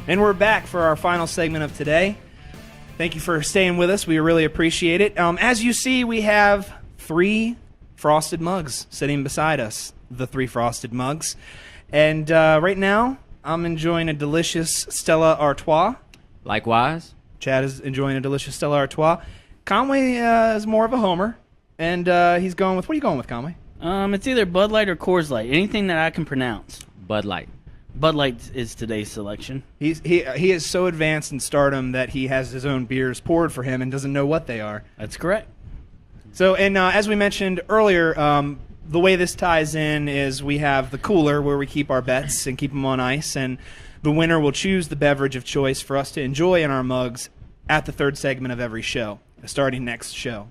And we're back for our final segment of today. Thank you for staying with us. We really appreciate it. As you see, we have 3 frosted mugs sitting beside us, the 3 frosted mugs. And right now, I'm enjoying a delicious Stella Artois. Likewise. Chad is enjoying a delicious Stella Artois. Conway is more of a homer, and he's going with... What are you going with, Conway? It's either Bud Light or Coors Light. Anything that I can pronounce. Bud Light. Bud Light is today's selection. He is so advanced in stardom that he has his own beers poured for him and doesn't know what they are. That's correct. So, and as we mentioned earlier, the way this ties in is we have the cooler where we keep our bets and keep them on ice, and the winner will choose the beverage of choice for us to enjoy in our mugs at the 3rd segment of every show, starting next show.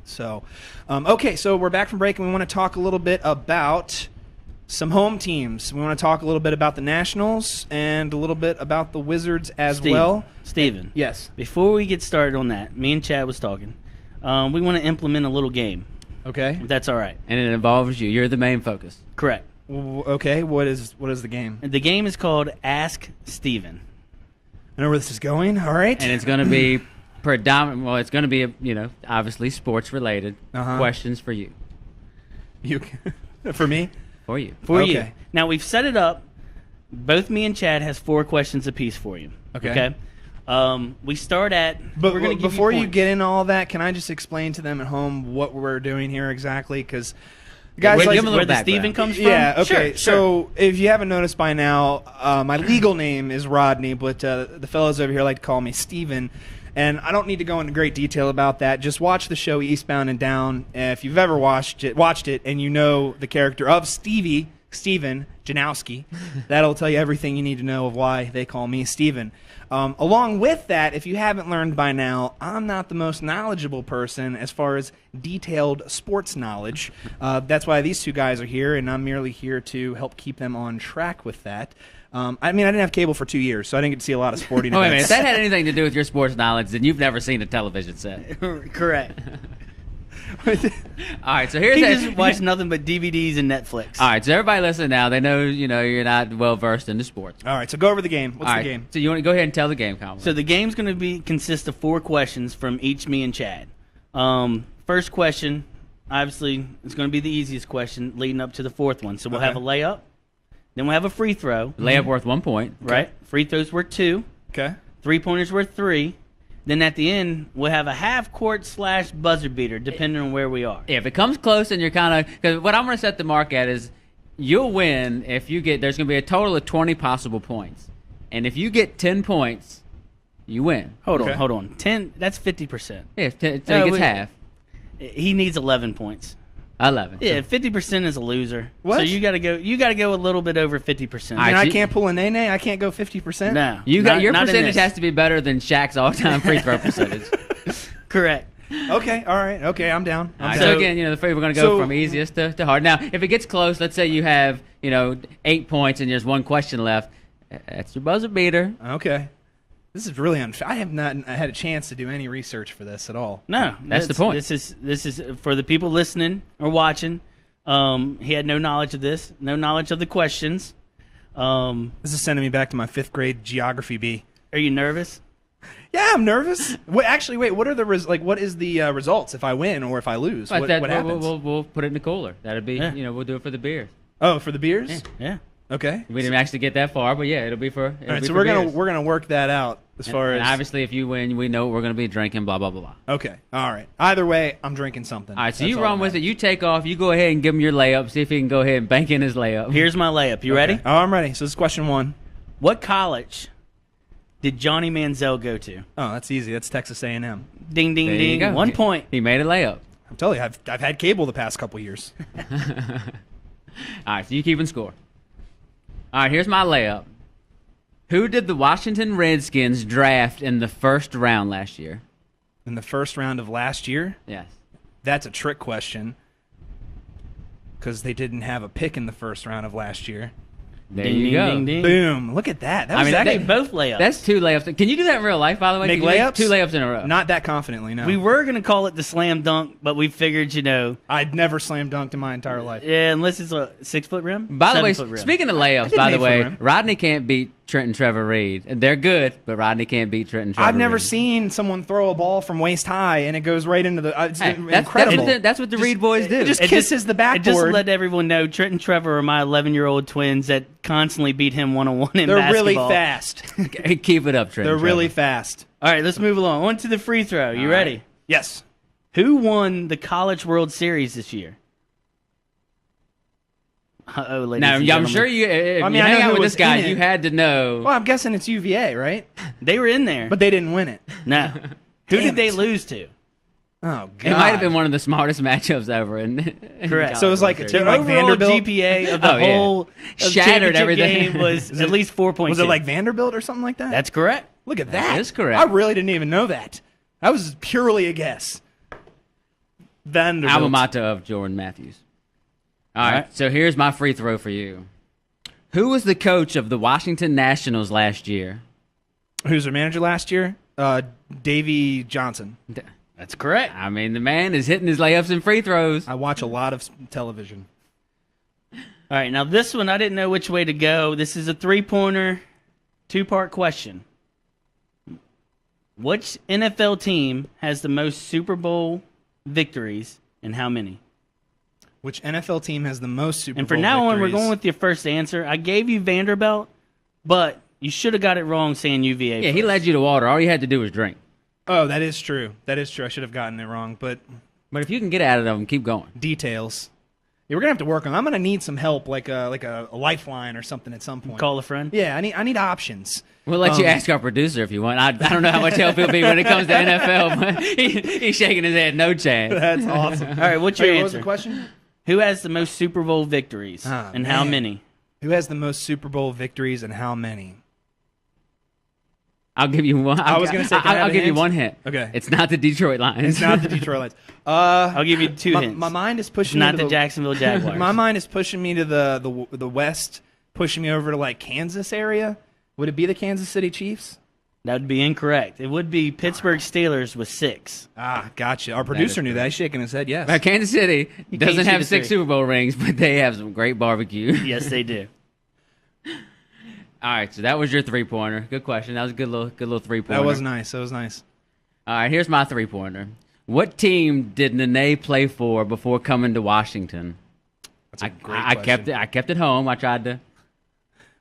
So, okay, so we're back from break, and we want to talk a little bit about some home teams. We want to talk a little bit about the Nationals and a little bit about the Wizards as well. Steven. Yes. Before we get started on that, me and Chad was talking. We want to implement a little game. Okay. If that's all right. And it involves you. You're the main focus. Correct. Okay, what is the game? The game is called Ask Steven. I know where this is going. All right. And it's going to be predominant. Well, it's going to be, obviously sports-related questions for you. You for me? For you. For you. Now, we've set it up. Both me and Chad has 4 questions apiece for you. Okay. We start at... But we're gonna give before you points. get into all that, can I just explain to them at home what we're doing here exactly? Because guys, Give like, them a little where the background. Steven comes from? yeah, okay. Sure. So if you haven't noticed by now, my legal name is Rodney, but the fellows over here like to call me Steven. And I don't need to go into great detail about that. Just watch the show Eastbound and Down. If you've ever watched it, and you know the character of Steven Janowski, that'll tell you everything you need to know of why they call me Steven. Along with that, if you haven't learned by now, I'm not the most knowledgeable person as far as detailed sports knowledge. That's why these 2 guys are here, and I'm merely here to help keep them on track with that. I didn't have cable for 2 years, so I didn't get to see a lot of sporting Oh, wait a minute. events. If that had anything to do with your sports knowledge, then you've never seen a television set. Correct. All right, so here's He that. just watched nothing but DVDs and Netflix. All right, so everybody listen now. They know, you're not well-versed in the sports. All right, so go over the game. What's All the right, game? So you want to go ahead and tell the game, Colin? So the game's going to consist of 4 questions from each me and Chad. First question, obviously, it's going to be the easiest question leading up to the 4th one. So we'll have a layup. Then we'll have a free throw. Layup worth 1 point. Right? Free throws worth 2. Okay. 3-pointers worth 3. Then at the end, we'll have a half-court / buzzer beater, depending on where we are. If it comes close and you're kind of... Because what I'm going to set the mark at is you'll win if you get... There's going to be a total of 20 possible points. And if you get 10 points, you win. Hold on. 10, that's 50%. Yeah, so he gets half. He needs 11 points. 11. Yeah, 50% is a loser. What? So you got to go a little bit over 50%. All right, I so- can't pull a nay-nay? I can't go 50%? No. You got your not in percentage this. has to be better than Shaq's all-time free throw percentage. Correct. Okay, all right. Okay, I'm down. All right, I'm so down. again, the free we're going to go So- from easiest to hard. Now, if it gets close, let's say you have 8 points and there's 1 question left. That's your buzzer beater. Okay. This is really unfair. I have not had a chance to do any research for this at all. No, That's the point. This is for the people listening or watching. He had no knowledge of this, no knowledge of the questions. This is sending me back to my 5th grade geography B. Are you nervous? Yeah, I'm nervous. Wait. What are the what is the results if I win or if I lose? But What that- happens? We'll put it in the cooler. That'll be, Yeah. we'll do it for the beers. Oh, for the beers? Yeah. Okay. We didn't actually get that far, but yeah, it'll be for. All right, so we're gonna work that out as far And as. obviously, if you win, we know what we're going to be drinking. Blah blah blah blah. Okay. All right. Either way, I'm drinking something. All right, so That's you all run that with it. matters. You take off. You go ahead and give him your layup. See if he can go ahead and bank in his layup. Here's my layup. You ready? Oh, I'm ready. So this is question 1. What college did Johnny Manziel go to? Oh, that's easy. That's Texas A&M. Ding, ding, There you ding. go. 1 point. He made a layup. I'm telling you, I've had cable the past couple years. All right, so you keeping score. All right, here's my layup. Who did the Washington Redskins draft in the 1st round last year? In the 1st round of last year, Yes. that's a trick question because they didn't have a pick in the 1st round of last year. There Ding, you ding, go. ding, ding. Boom! Look at that. That I was mean, actually They both layups. That's 2 layups. Can you do that in real life, by the way? Make Can you layups? 2 layups in a row. not that confidently. No, we were going to call it the slam dunk, but we figured, I'd never slam dunked in my entire life. yeah, unless it's a 6-foot rim. By the way, 7-foot rim. speaking of I layups, did by an the way, 8-foot rim. Rodney can't beat Trent and Trevor Reed. And they're good, but Rodney can't beat Trent and Trevor I've never Reed. seen someone throw a ball from waist high and it goes right into the. It's Hey, incredible. That's what the Reed boys do. It just It kisses the And backboard. just to let everyone know, Trent and Trevor are my 11-year-old twins that constantly beat him one-on-one in They're basketball. really fast. Keep it up, Trent. They're and really Trevor. fast. All right, let's move along. On to the free throw. You All ready? right. Yes. Who won the College World Series this year? Uh-oh, ladies Now, and I'm gentlemen. sure if I mean, you I hang know out who with was this guy, in it. you had to know. Well, I'm guessing it's UVA, right? They were in there. But they didn't win it. No. Who Damn did they it. lose to? Oh, God. It might have been one of the smartest matchups ever. Correct. So it was like a The team like overall Vanderbilt? GPA of the Oh, yeah. whole of Shattered championship everything. game was at least 4.2. Was it like Vanderbilt or something like that? That's correct. Look at that. is correct. I really didn't even know that. That was purely a guess. Vanderbilt. Alma mater of Jordan Matthews. All right, so here's my free throw for you. Who was the coach of the Washington Nationals last year? Who's their manager last year? Davey Johnson. That's correct. I mean, the man is hitting his layups and free throws. I watch a lot of television. All right, now this one I didn't know which way to go. This is a three-pointer, two-part question. Which NFL team has the most Super Bowl victories and how many? Which NFL team has the most Super Bowl And for now on, we're victories? going with your first answer. I gave you Vanderbilt, but you should have got it wrong saying UVA. Yeah, he first. led you to water. All you had to do was drink. Oh, that is true. That is true. I should have gotten it wrong, but But if you can get out of them, keep going. details. Yeah, we're gonna have to work on. I'm gonna need some help, like a lifeline or something at some point. Call a friend. Yeah, I need options. We'll let you ask our producer if you want. I don't know how much help he'll be when it comes to NFL, but he's shaking his head. No chance. That's awesome. All right, what's your Wait, what was answer? the question? Who has the most Super Bowl victories Ah, and how man. many? Who has the most Super Bowl victories and how many? I'll give you one. I was gonna say, can I have I'll a give you hint? one hint. Okay. It's not the Detroit Lions. It's not the Detroit Lions. I'll give you two my, hints. my mind is It's pushing not me to the Jacksonville Jaguars. My mind is pushing me to the west, pushing me over to like Kansas area. Would it be the Kansas City Chiefs? That would be incorrect. It would be Pittsburgh Steelers with 6. Ah, gotcha. Our producer is knew that. He's shaking his head. Yes. Kansas City You doesn't can't see have the 6 three. Super Bowl rings, but they have some great barbecue. Yes, they do. All right, so that was your three-pointer. Good question. That was a good little three-pointer. That was nice. That was nice. All right, here's my three-pointer. What team did Nene play for before coming to Washington? That's a great I kept question. it. I kept it home. I tried to.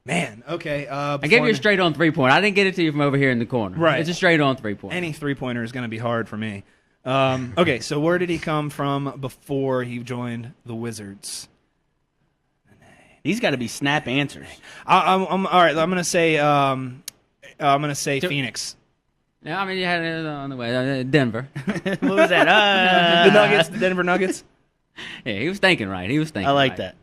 Man, okay. I gave you a straight-on three-pointer. I didn't get it to you from over here in the corner. Right. It's a straight-on three-pointer. Any three-pointer is going to be hard for me. Okay, so where did he come from before he joined the Wizards? These got to be snap answers. I'm all right. I'm going to say Phoenix. Yeah, I mean, you had it on the way. Denver. What was that? The Nuggets, the Denver Nuggets. Yeah, he was thinking right. He was thinking I like right. that.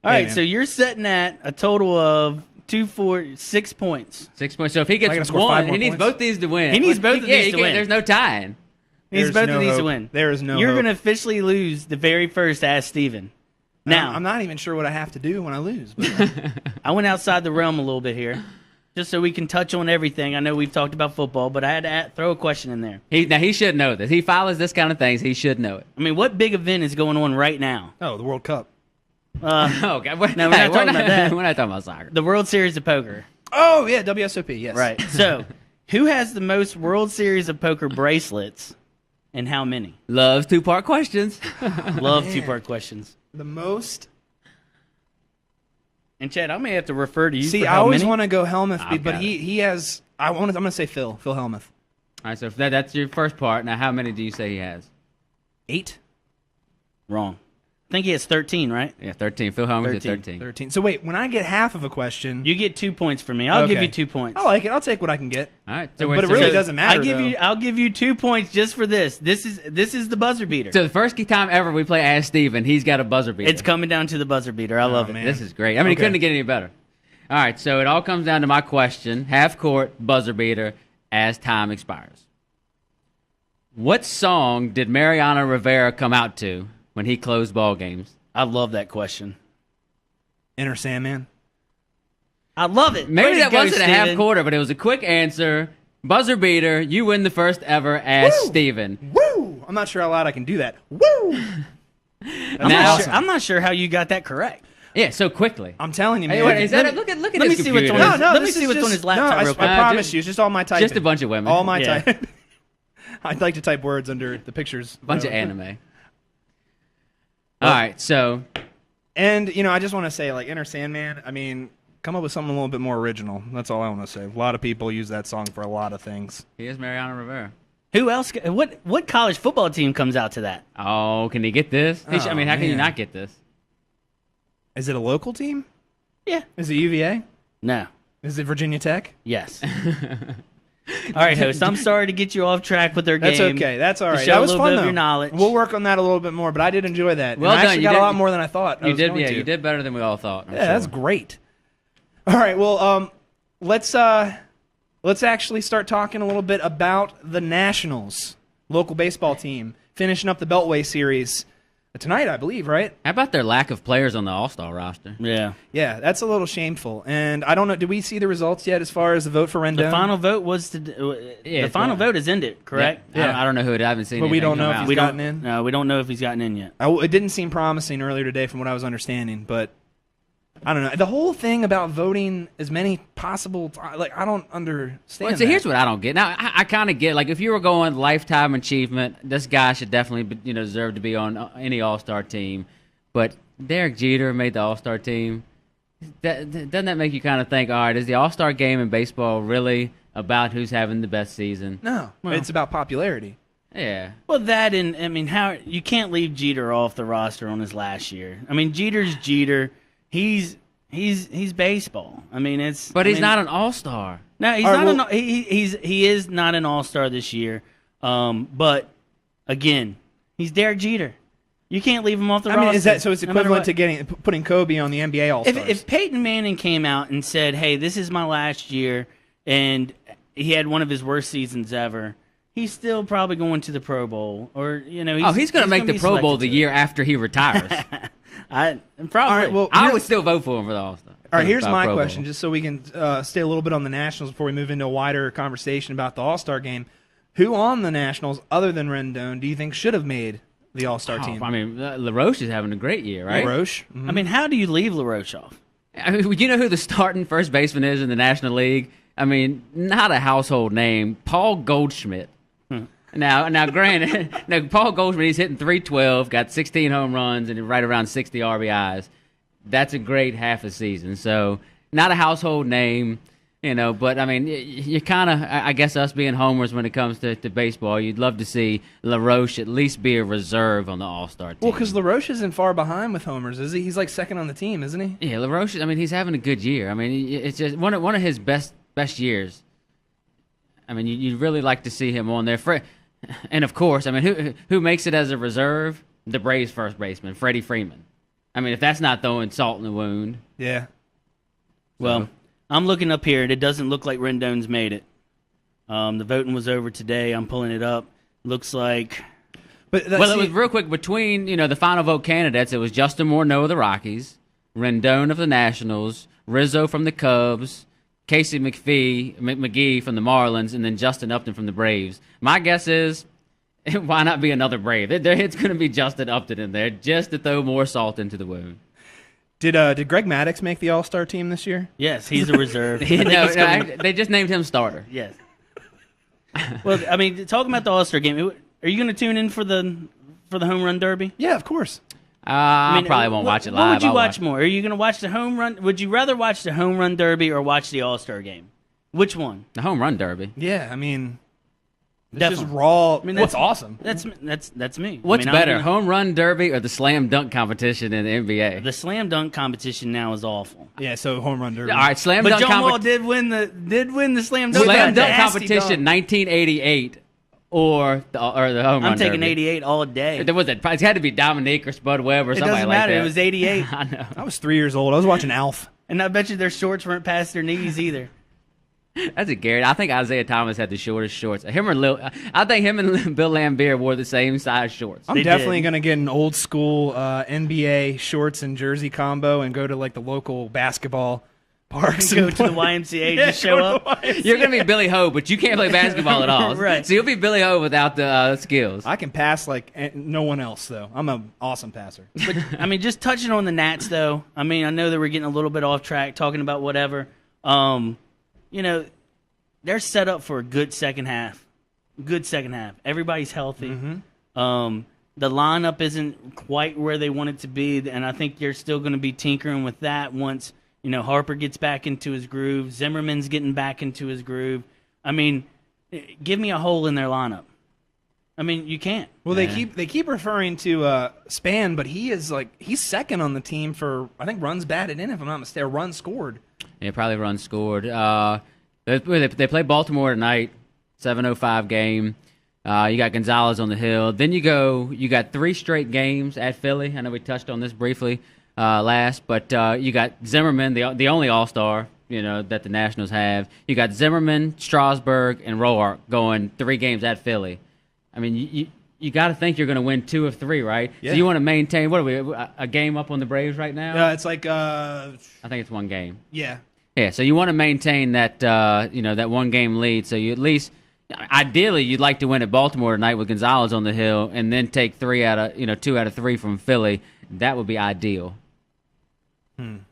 All right, man. so you're sitting at a total of 6 points. 6 points. So if he I gotta gets score 5 one, more he needs points? both these to win. He needs both of Yeah, these he to can't- win. There's no tying. He's There's both no of these hope. to win. There is no You're hope. going to officially lose the very first Ask Steven. Now, I'm not even sure what I have to do when I lose. But I went outside the realm a little bit here, just so we can touch on everything. I know we've talked about football, but I had to throw a question in there. Now he should know this. He follows this kind of things. He should know it. I mean, what big event is going on right now? oh, the World Cup. Oh, God. No, we're not talking about that. We're not talking about soccer. The World Series of Poker. Oh yeah, WSOP. Yes. Right. So, who has the most World Series of Poker bracelets and how many? Loves two-part questions. Love two-part questions. The most. And Chad, I may have to refer to you. See, for I how always many. want to go Helmuth, I've but got he has. I'm gonna say Phil Helmuth. All right, so if that's your first part. Now, how many do you say he has? 8. Wrong. I think he has 13, right? Yeah, 13. Phil Helmuth at 13. 13. 13. So wait, when I get half of a question, You get 2 points for me. I'll give Okay. you 2 points. I like it. I'll take what I can get. All right. But it really doesn't matter. I'll give you 2 points just for this. This is the buzzer beater. So the first time ever we play Ask Steven, he's got a buzzer beater. It's coming down to the buzzer beater. I love it. man. This is great. I mean, he Okay. couldn't get any better. All right, so it all comes down to my question. Half court, buzzer beater, as time expires. What song did Mariano Rivera come out to when he closed ball games? I love that question. Enter Sandman. I love it. Maybe Way to that go, wasn't a half Steven. quarter, but it was a quick answer. Buzzer beater, you win the first ever Ask Woo! Steven. Woo! I'm not sure how loud I can do that. Woo! I'm Now- not sure how you got that correct. Yeah, so quickly. I'm telling you, man. Hey, wait, is that look at let this me see what's computer. on his- no, let me this see is what's on just- his laptop No, real quick. I promise Just- you, it's just all my typing. Just a bunch of women. All my Yeah. type. I'd like to type words under the pictures. bunch of anime. All right, so And I just want to say, like, Enter Sandman. I mean, come up with something a little bit more original. That's all I want to say. A lot of people use that song for a lot of things. here's Mariano Rivera. Who else? What college football team comes out to that? Oh, can he get this? I mean, Oh, how can you man. not get this? Is it a local team? Yeah. Is it UVA? No. Is it Virginia Tech? Yes. All right, host. I'm sorry to get you off track with their That's game. okay. That's all To right. show That a was little fun, bit of though. your knowledge. We'll work on that a little bit more, but I did enjoy that. Well And I done. actually You got did- a lot more than I thought. I You was did, going yeah, to. you did better than we all thought. I'm Yeah, that's sure. great. All right, well, let's actually start talking a little bit about the Nationals, local baseball team, finishing up the Beltway series tonight, I believe, right? How about their lack of players on the All-Star roster? Yeah. Yeah, that's a little shameful. And I don't know, did we see the results yet as far as the vote for Rendon? The final vote was to. Yeah, the final vote is ended, correct? Yeah. I don't know who it. I haven't seen. But we anything don't know come if out. he's We gotten don't. in? No, we don't know if he's gotten in yet. It didn't seem promising earlier today from what I was understanding, but I don't know. The whole thing about voting as many possible, I don't understand. Well, so that. here's what I don't get. Now, I kind of get, like, if you were going lifetime achievement, this guy should definitely, deserve to be on any All-Star team. But Derek Jeter made the All-Star team. Doesn't that make you kind of think, all right, is the All-Star game in baseball really about who's having the best season? No, it's about popularity. Yeah. Well, that and I mean, how you can't leave Jeter off the roster on his last year. I mean, Jeter's Jeter. He's baseball. I mean, it's. But I he's mean, not an All-Star. No, he's All right, not. He is not an All-Star this year. But again, he's Derek Jeter. You can't leave him off the I roster. mean, is that so? It's no matter equivalent what. to putting Kobe on the NBA All Stars. If Peyton Manning came out and said, "Hey, this is my last year," and he had one of his worst seasons ever, he's still probably going to the Pro Bowl, or He's going to make the be Pro Bowl selected the to year after he retires. probably. All right, well, I would still vote for him for the All-Star. all right. Here's my Pro Bowl. question, just so we can stay a little bit on the Nationals before we move into a wider conversation about the All Star game. Who on the Nationals, other than Rendon, do you think should have made the All Star team? I mean, LaRoche is having a great year, right? Roche. I mean, how do you leave LaRoche off? I mean, you know who the starting first baseman is in the National League? I mean, not a household name. Paul Goldschmidt. Now, granted, Paul Goldschmidt, he's hitting .312, got 16 home runs, and right around 60 RBIs. That's a great half a season. So, not a household name, but I mean, you kind of, I guess us being homers when it comes to baseball, you'd love to see LaRoche at least be a reserve on the All-Star team. Well, because LaRoche isn't far behind with homers, is he? He's like second on the team, isn't he? Yeah, LaRoche, I mean, he's having a good year. I mean, it's just one of his best years. I mean, you'd really like to see him on there. And, of course, I mean, who makes it as a reserve? The Braves first baseman, Freddie Freeman. I mean, if that's not throwing salt in the wound. Yeah. Well, I'm looking up here, and it doesn't look like Rendon's made it. The voting was over today. I'm pulling it up. Looks like. But Well, it was real quick between, the final vote candidates. It was Justin Morneau of the Rockies, Rendon of the Nationals, Rizzo from the Cubs, Casey McGee from the Marlins, and then Justin Upton from the Braves. My guess is, why not be another Brave? It's going to be Justin Upton in there just to throw more salt into the wound. Did Greg Maddux make the All Star team this year? Yes, he's a reserve. I think No, he's coming- they just named him starter. Yes. Well, I mean, talking about the All-Star game, are you going to tune in for the home run derby? Yeah, of course. I probably won't watch it live. What would you I'll watch more? Are you going to watch the home run? Would you rather watch the home run derby or watch the All-Star game? Which one? the home run derby? Yeah, I mean, it's Definitely. just raw. I mean, what's awesome? That's me. What's I mean, I'm better, gonna- home run derby or the slam dunk competition in the NBA? The slam dunk competition now is awful. Yeah, so home run derby. All right, slam But dunk John Wall competition. did win the slam dunk. Slam dunk Nasty competition, dog. 1988, or the home run I'm taking derby. 88 all day. There was it had to be Dominique or Spud Webb or It somebody doesn't like matter. that. It was 88. I know. I was 3 years old. I was watching Alf. And I bet you their shorts weren't past their knees either. That's a Garrett. I think Isaiah Thomas had the shortest shorts. I think him and Bill Laimbeer wore the same size shorts. I'm They definitely did. going to get an old school NBA shorts and jersey combo and go to like the local basketball Parks Go and to the play. YMCA, Yeah, just show go to up. the YMCA. You're gonna be Billy Ho, but you can't play basketball at all. Right. So you'll be Billy Ho without the skills. I can pass like no one else, though. I'm an awesome passer. But I mean, just touching on the Nats, though. I mean, I know that we're getting a little bit off track talking about whatever. You know, they're set up for a good second half. Good second half. Everybody's healthy. The lineup isn't quite where they want it to be, and I think you're still going to be tinkering with that once, you know, Harper gets back into his groove. Zimmerman's getting back into his groove. I mean, give me a hole in their lineup. I mean, you can't. Well, they keep referring to Span, but he's second on the team for, I think, runs batted in, if I'm not mistaken, runs scored. Yeah, probably run scored. They play Baltimore tonight, 7:05 game. You got Gonzalez on the hill. Then you got 3 straight games at Philly. I know we touched on this briefly last, but you got Zimmerman, the only All-Star, you know, that the Nationals have. You got Zimmerman, Strasburg, and Roark going 3 games at Philly. I mean, you got to think you're going to win 2 of 3, right? Yeah. So you want to maintain, what are we, a game up on the Braves right now? It's like, I think it's 1 game. yeah. Yeah, so you want to maintain that, that 1-game lead. So you at least, ideally, you'd like to win at Baltimore tonight with Gonzalez on the hill, and then take 2 out of 3 from Philly. That would be ideal. Have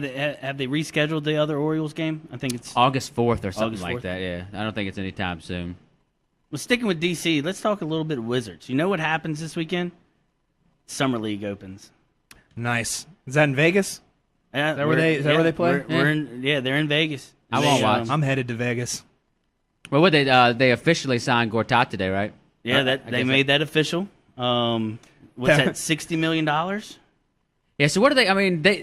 they rescheduled the other Orioles game? I think it's August 4th or something August like 4th? that. Yeah, I don't think it's any time soon. Well, sticking with DC, let's talk a little bit Wizards. You know what happens this weekend? Summer League opens. Nice. Is that in Vegas? Yeah, that where they play? They're in Vegas. I won't watch. I'm headed to Vegas. Well, what they officially signed Gortat today, right? Yeah, they made that official. What's that? $60 million. Yeah. So what do they? I mean, do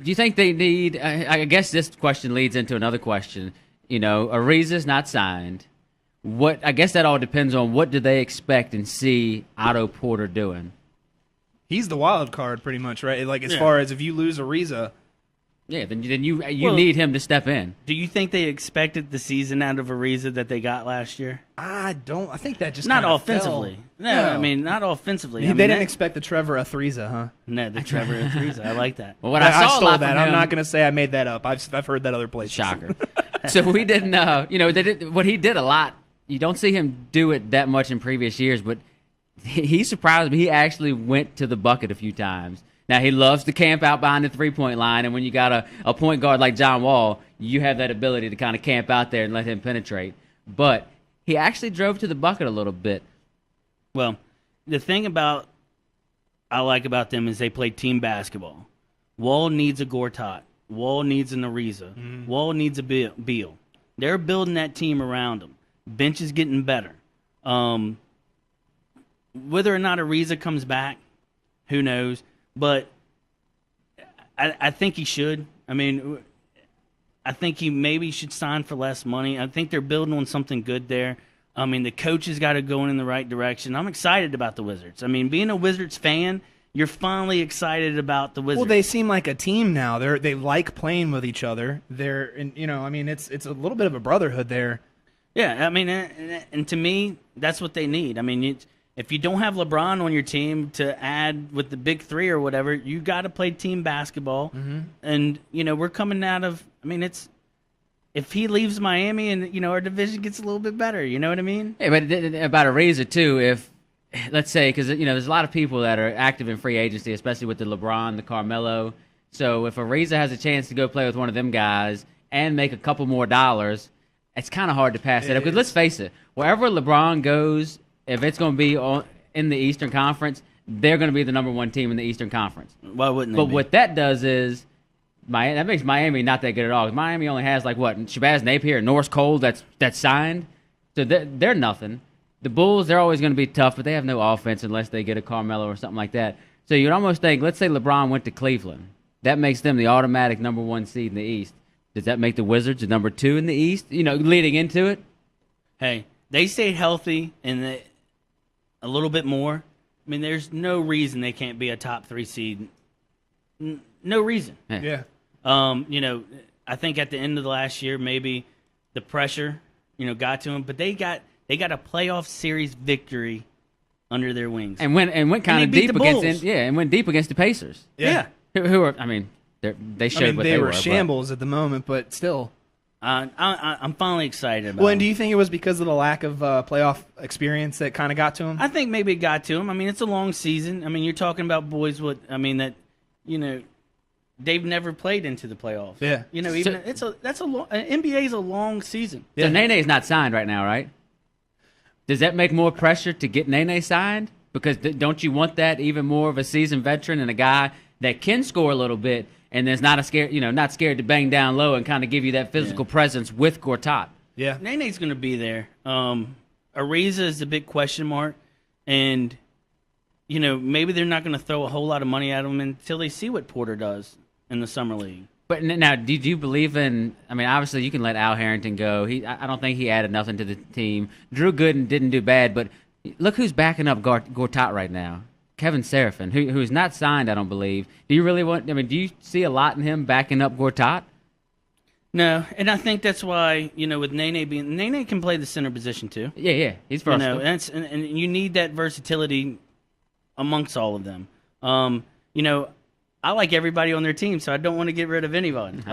you think they need? I guess this question leads into another question. You know, Ariza's not signed. I guess that all depends on what do they expect and see Otto Porter doing. He's the wild card, pretty much, right? Like, as far as if you lose Ariza. Yeah, then you need him to step in. Do you think they expected the season out of Ariza that they got last year? I don't. I think that just Not kinda offensively. fell. No, I mean, not offensively. They didn't expect the Trevor Athriza, huh? No, the Trevor Ariza. I like that. Well, what I saw a stole lot that. from I'm him- not going to say I made that up. I've heard that other places. Shocker. So we didn't, what he did a lot. You don't see him do it that much in previous years, but he surprised me. He actually went to the bucket a few times. Now, he loves to camp out behind the three-point line, and when you got a point guard like John Wall, you have that ability to kind of camp out there and let him penetrate. But he actually drove to the bucket a little bit. Well, the thing I like about them is they play team basketball. Wall needs a Gortat. Wall needs an Ariza. Wall needs a Beal. They're building that team around them. Bench is getting better. Whether or not Ariza comes back, who knows? But I think he should. I mean, I think he maybe should sign for less money. I think they're building on something good there. I mean, the coach has got to go in the right direction. I'm excited about the Wizards. I mean, being a Wizards fan, you're finally excited about the Wizards. Well, they seem like a team now. They like playing with each other. It's a little bit of a brotherhood there. Yeah, I mean, and to me, that's what they need. I mean, if you don't have LeBron on your team to add with the big 3 or whatever, you got to play team basketball. And, we're coming out of, I mean, if he leaves Miami and, our division gets a little bit better, you know what I mean? Yeah, but about Ariza, too, if, let's say, because, there's a lot of people that are active in free agency, especially with the LeBron, the Carmelo. So if Ariza has a chance to go play with one of them guys and make a couple more dollars, it's kind of hard to pass it up. Because let's face it, wherever LeBron goes, if it's going to be in the Eastern Conference, they're going to be the number 1 team in the Eastern Conference. Why wouldn't they But be? what that does is, that makes Miami not that good at all. Miami only has Shabazz Napier and Norris Cole that's signed. So they're nothing. The Bulls, they're always going to be tough, but they have no offense unless they get a Carmelo or something like that. So you'd almost think, let's say LeBron went to Cleveland. That makes them the automatic number 1 seed in the East. Does that make the Wizards the number 2 in the East, leading into it? Hey, they stay healthy and a little bit more. I mean, there's no reason they can't be a top 3 seed. No reason. Yeah. I think at the end of the last year, maybe the pressure, got to them, but they got a playoff series victory under their wings. And went kind they of beat deep the Bulls. and went deep against the Pacers. Yeah. Who are, I mean, They showed I mean, what they they were were. shambles at the moment, but still. I'm finally excited about Well, him. and do you think it was because of the lack of playoff experience that kind of got to him? I think maybe it got to him. I mean, it's a long season. I mean, you're talking about boys they've never played into the playoffs. Yeah. NBA is a long season. So Nene's not signed right now, right? Does that make more pressure to get Nene signed? Because don't you want that even more of a seasoned veteran and a guy that can score a little bit and is not not scared to bang down low and kind of give you that physical presence with Gortat? Yeah. Nene's going to be there. Ariza is a big question mark, and maybe they're not going to throw a whole lot of money at him until they see what Porter does in the summer league. But now, do you believe in? I mean, obviously, you can let Al Harrington go. I don't think he added nothing to the team. Drew Gooden didn't do bad, but look who's backing up Gortat right now. Kevin Seraphin, who's not signed, I don't believe. Do you really want? I mean, do you see a lot in him backing up Gortat? No, and I think that's why with Nene can play the center position too. Yeah, he's versatile. And you need that versatility amongst all of them. I like everybody on their team, so I don't want to get rid of anyone.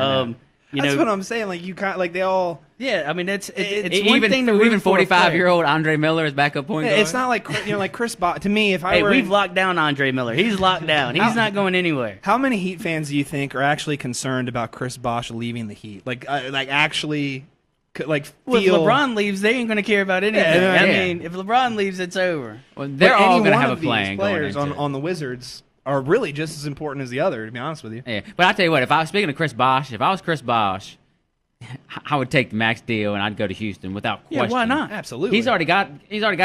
That's what I'm saying. Like they all. Yeah, I mean it's even one thing to root even for a player. 45-year-old Andre Miller is backup point guard. It's not like like Chris Bosh. To me, if I were we've locked down Andre Miller. He's locked down. He's not going anywhere. How many Heat fans do you think are actually concerned about Chris Bosh leaving the Heat? Actually, feel. Well, if LeBron leaves, they ain't going to care about anything. Yeah, I yeah. mean, if LeBron leaves, it's over. Well, they're But all any going to one have a of these plan players going into on the Wizards are really just as important as the other. To be honest with you. Yeah, but I'll tell you what. If I was speaking of Chris Bosh, if I was Chris Bosh, I would take the max deal and I'd go to Houston without question. Yeah, why not? Absolutely. He's already got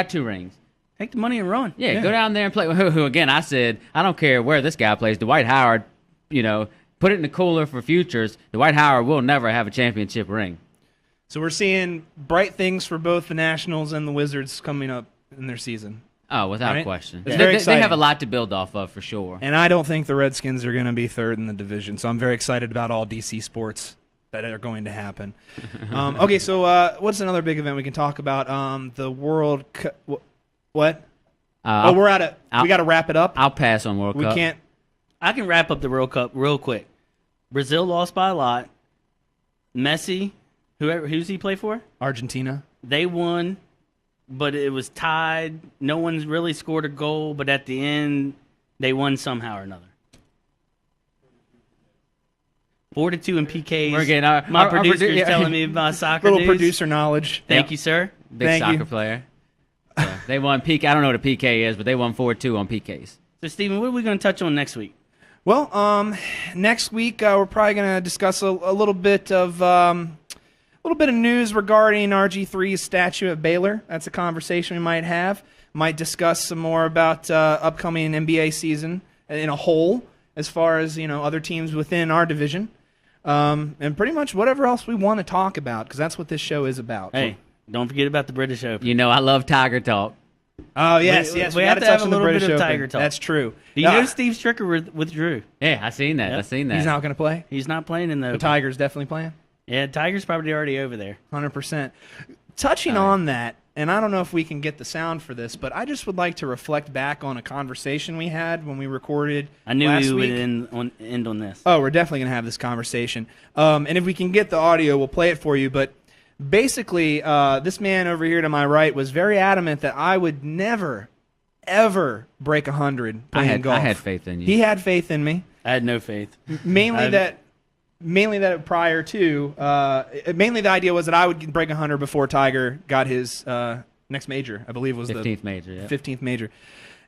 2 rings. Take the money and run. Yeah, go down there and play. Who again? I said I don't care where this guy plays. Dwight Howard, put it in the cooler for futures. Dwight Howard will never have a championship ring. So we're seeing bright things for both the Nationals and the Wizards coming up in their season. Oh, without Right? question. It's very They exciting. have a lot to build off of for sure. And I don't think the Redskins are going to be third in the division. So I'm very excited about all DC sports that are going to happen. Okay, so what's another big event we can talk about? The World Cup. What? We're at it. We got to wrap it up. I'll pass on World We Cup. can't. I can wrap up the World Cup real quick. Brazil lost by a lot. Messi, who's he play for? Argentina. They won, but it was tied. No one's really scored a goal, but at the end, they won somehow or another. 4-2 in PKs. We're getting my our producer's telling me about soccer Little news. producer knowledge. Thank you, sir. Big Thank soccer you. player. Yeah, they won PK. I don't know what a PK is, but they won 4-2 on PKs. So, Steven, what are we going to touch on next week? Well, next week we're probably going to discuss a little bit of news regarding RG3's statue at Baylor. That's a conversation we might have. Might discuss some more about upcoming NBA season in a whole, as far as other teams within our division, and pretty much whatever else we want to talk about, because that's what this show is about. Hey, don't forget about the British Open. I love Tiger talk. Oh yes, We yes, have gotta to touch have a on the little bit British of Open. Tiger talk. That's true. Do you know Steve Stricker withdrew? Yeah, I seen that. Yep. I seen that. He's not going to play? He's not playing in the The Open. Tigers definitely playing? Yeah, Tiger's probably already over there. 100%. Touching on that, and I don't know if we can get the sound for this, but I just would like to reflect back on a conversation we had when we recorded I knew last we week. would end on this. Oh, we're definitely going to have this conversation. And if we can get the audio, we'll play it for you. But basically, this man over here to my right was very adamant that I would never, ever break 100 playing golf. I had faith in you. He had faith in me. I had no faith. Mainly that prior to, mainly the idea was that I would break 100 before Tiger got his next major. I believe was 15th major. Yeah. 15th major.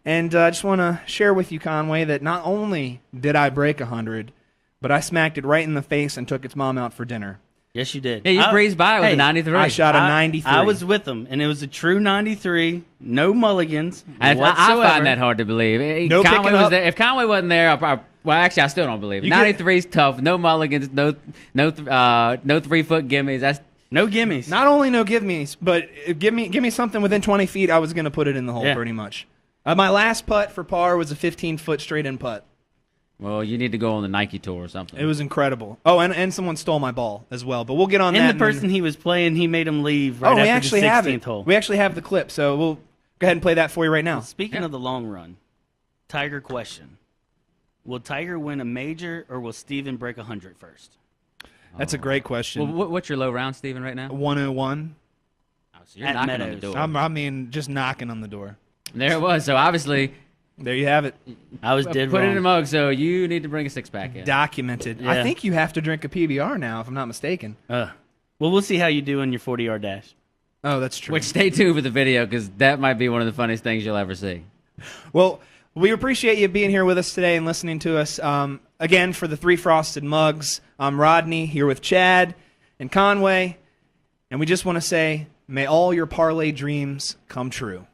And I just want to share with you, Conway, that not only did I break 100, but I smacked it right in the face and took its mom out for dinner. Yes, you did. Yeah, you breezed by with a 93. I shot a 93. I was with him, and it was a true 93. No mulligans I whatsoever. find that hard to believe. No Conway picking was up. there. If Conway wasn't there, well, actually, I still don't believe it. You 93 is tough. No mulligans. No 3-foot gimmies. That's No gimmies. Not only no give me's, but give me something within 20 feet. I was going to put it in the hole, Yeah. pretty much. My last putt for par was a 15-foot straight-in putt. well, you need to go on the Nike tour or something. It was incredible. Oh, and someone stole my ball as well. But we'll get on that. And the and then- person he was playing, he made him leave right we after actually the 16th have it. hole. We actually have the clip, so we'll go ahead and play that for you right now. Speaking of the long run, Tiger question. Will Tiger win a major or will Steven break 100 first? That's a great question. Well, what's your low round, Steven, right now? 101. Oh, so you're At knocking on the Meadows. door. I mean, just knocking on the door. There it was. So obviously, There you have it. I was dead put wrong. it in a mug. So you need to bring a six-pack in. Documented. I Yeah. think you have to drink a PBR now, if I'm not mistaken. Well, we'll see how you do in your 40-yard dash. Oh, that's true. Which stay tuned for the video because that might be one of the funniest things you'll ever see. Well, we appreciate you being here with us today and listening to us. Again, for the Three Frosted Mugs, I'm Rodney here with Chad and Conway. And we just want to say, may all your parlay dreams come true.